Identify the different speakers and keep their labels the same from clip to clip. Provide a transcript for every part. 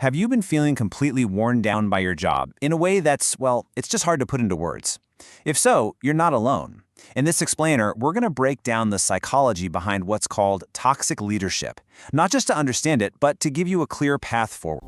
Speaker 1: Have you been feeling completely worn down by your job in a way that's, well, it's just hard to put into words? If so, you're not alone. In this explainer, we're going to break down the psychology behind what's called toxic leadership, not just to understand it, but to give you a clear path forward.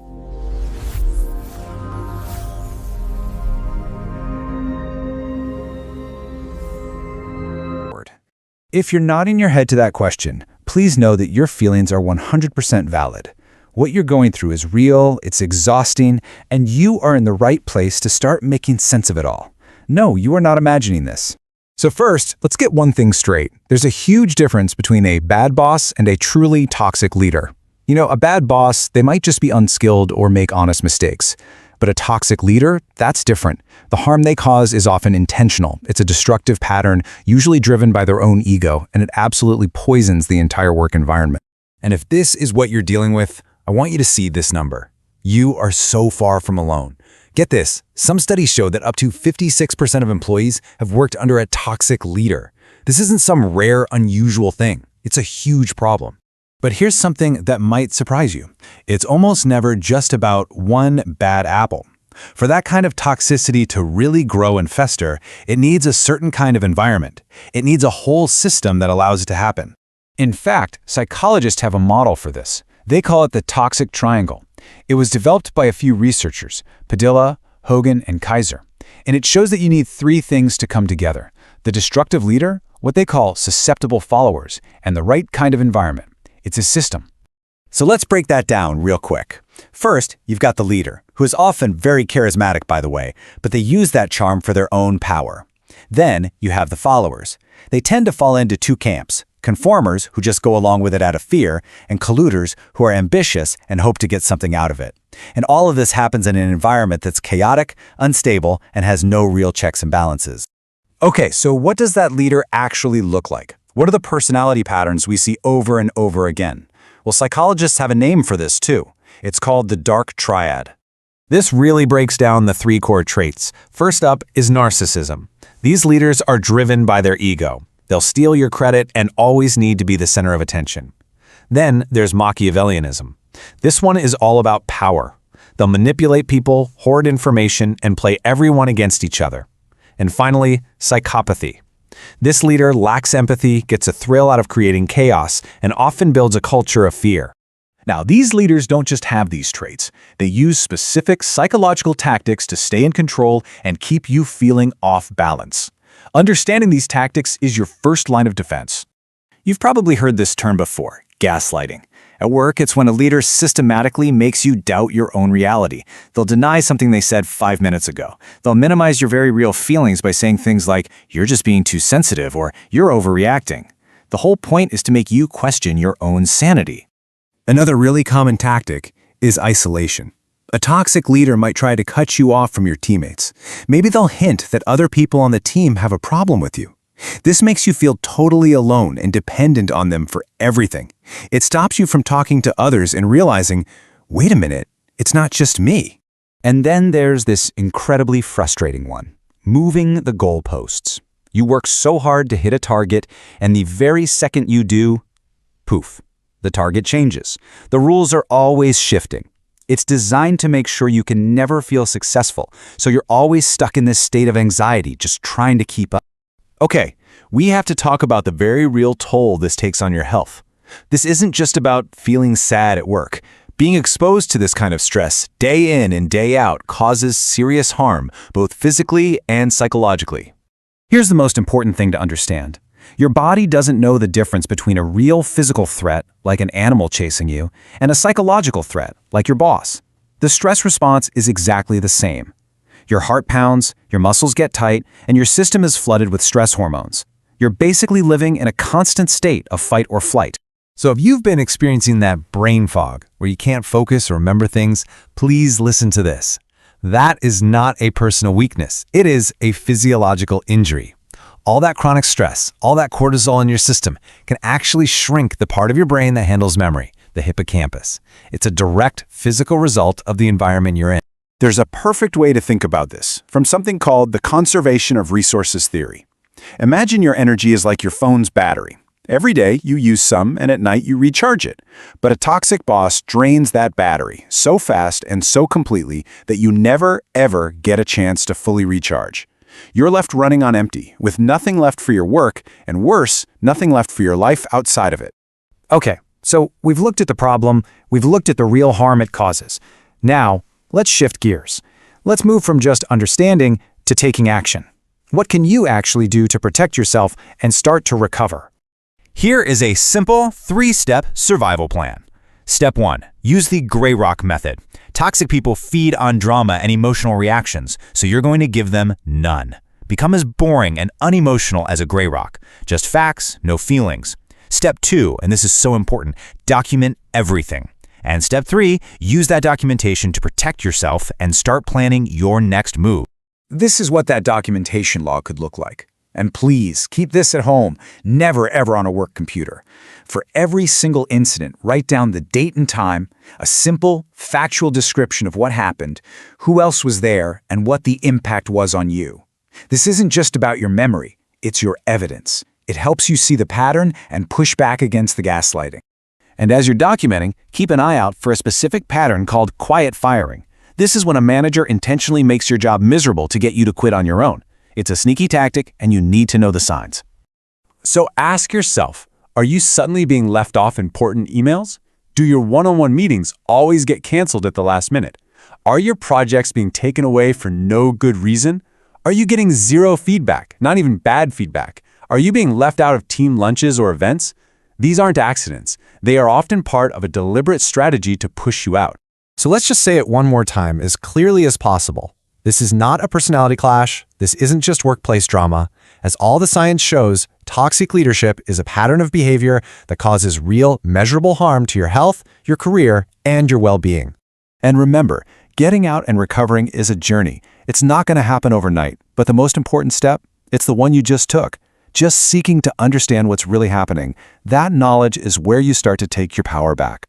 Speaker 2: If you're nodding your head to that question, please know that your feelings are 100% valid. What you're going through is real, it's exhausting, and you are in the right place to start making sense of it all. No, you are not imagining this. So first, let's get one thing straight. There's a huge difference between a bad boss and a truly toxic leader. You know, a bad boss, they might just be unskilled or make honest mistakes. But a toxic leader, that's different. The harm they cause is often intentional. It's a destructive pattern, usually driven by their own ego, and it absolutely poisons the entire work environment. And if this is what you're dealing with, I want you to see this number. You are so far from alone. Get this, some studies show that up to 56% of employees have worked under a toxic leader. This isn't some rare, unusual thing. It's a huge problem. But here's something that might surprise you. It's almost never just about one bad apple. For that kind of toxicity to really grow and fester, it needs a certain kind of environment. It needs a whole system that allows it to happen. In fact, psychologists have a model for this. They call it the toxic triangle. It was developed by a few researchers, Padilla, Hogan, and Kaiser. And it shows that you need three things to come together: the destructive leader, what they call susceptible followers, and the right kind of environment. It's a system.
Speaker 1: So let's break that down real quick. First, you've got the leader, who is often very charismatic, by the way, but they use that charm for their own power. Then you have the followers. They tend to fall into two camps: conformers, who just go along with it out of fear, and colluders, who are ambitious and hope to get something out of it. And all of this happens in an environment that's chaotic, unstable, and has no real checks and balances. Okay, so what does that leader actually look like? What are the personality patterns we see over and over again? Well, psychologists have a name for this too. It's called the Dark Triad. This really breaks down the three core traits. First up is narcissism. These leaders are driven by their ego. They'll steal your credit and always need to be the center of attention. Then there's Machiavellianism. This one is all about power. They'll manipulate people, hoard information, and play everyone against each other. And finally, psychopathy. This leader lacks empathy, gets a thrill out of creating chaos, and often builds a culture of fear. Now, these leaders don't just have these traits. They use specific psychological tactics to stay in control and keep you feeling off balance. Understanding these tactics is your first line of defense. You've probably heard this term before: gaslighting. At work, it's when a leader systematically makes you doubt your own reality. They'll deny something they said 5 minutes ago. They'll minimize your very real feelings by saying things like, "You're just being too sensitive," or "You're overreacting." The whole point is to make you question your own sanity. Another really common tactic is isolation. A toxic leader might try to cut you off from your teammates. Maybe they'll hint that other people on the team have a problem with you. This makes you feel totally alone and dependent on them for everything. It stops you from talking to others and realizing, wait a minute, it's not just me. And then there's this incredibly frustrating one: moving the goalposts. You work so hard to hit a target, and the very second you do, poof, the target changes. The rules are always shifting. It's designed to make sure you can never feel successful, so you're always stuck in this state of anxiety, just trying to keep up. Okay, we have to talk about the very real toll this takes on your health. This isn't just about feeling sad at work. Being exposed to this kind of stress day in and day out causes serious harm, both physically and psychologically. Here's the most important thing to understand. Your body doesn't know the difference between a real physical threat, like an animal chasing you, and a psychological threat, like your boss. The stress response is exactly the same. Your heart pounds, your muscles get tight, and your system is flooded with stress hormones. You're basically living in a constant state of fight or flight. So if you've been experiencing that brain fog, where you can't focus or remember things, please listen to this. That is not a personal weakness. It is a physiological injury. All that chronic stress, all that cortisol in your system can actually shrink the part of your brain that handles memory, the hippocampus. It's a direct physical result of the environment you're in.
Speaker 3: There's a perfect way to think about this, from something called the conservation of resources theory. Imagine your energy is like your phone's battery. Every day you use some, and at night you recharge it. But a toxic boss drains that battery so fast and so completely that you never, ever get a chance to fully recharge. You're left running on empty, with nothing left for your work, and worse, nothing left for your life outside of it.
Speaker 2: Okay, so we've looked at the problem, we've looked at the real harm it causes. Now, let's shift gears. Let's move from just understanding to taking action. What can you actually do to protect yourself and start to recover?
Speaker 1: Here is a simple 3-step survival plan. Step 1. Use the gray rock method. Toxic people feed on drama and emotional reactions, so you're going to give them none. Become as boring and unemotional as a gray rock. Just facts, no feelings. Step 2, and this is so important, document everything. And step 3, use that documentation to protect yourself and start planning your next move.
Speaker 2: This is what that documentation log could look like. And please, keep this at home, never ever on a work computer. For every single incident, write down the date and time, a simple, factual description of what happened, who else was there, and what the impact was on you. This isn't just about your memory, it's your evidence. It helps you see the pattern and push back against the gaslighting.
Speaker 1: And as you're documenting, keep an eye out for a specific pattern called quiet firing. This is when a manager intentionally makes your job miserable to get you to quit on your own. It's a sneaky tactic, and you need to know the signs.
Speaker 3: So ask yourself, are you suddenly being left off important emails? Do your one-on-one meetings always get canceled at the last minute? Are your projects being taken away for no good reason? Are you getting zero feedback, not even bad feedback? Are you being left out of team lunches or events? These aren't accidents. They are often part of a deliberate strategy to push you out.
Speaker 4: So let's just say it one more time as clearly as possible. This is not a personality clash. This isn't just workplace drama. As all the science shows, toxic leadership is a pattern of behavior that causes real, measurable harm to your health, your career, and your well-being.
Speaker 3: And remember, getting out and recovering is a journey. It's not going to happen overnight, but the most important step, it's the one you just took. Just seeking to understand what's really happening. That knowledge is where you start to take your power back.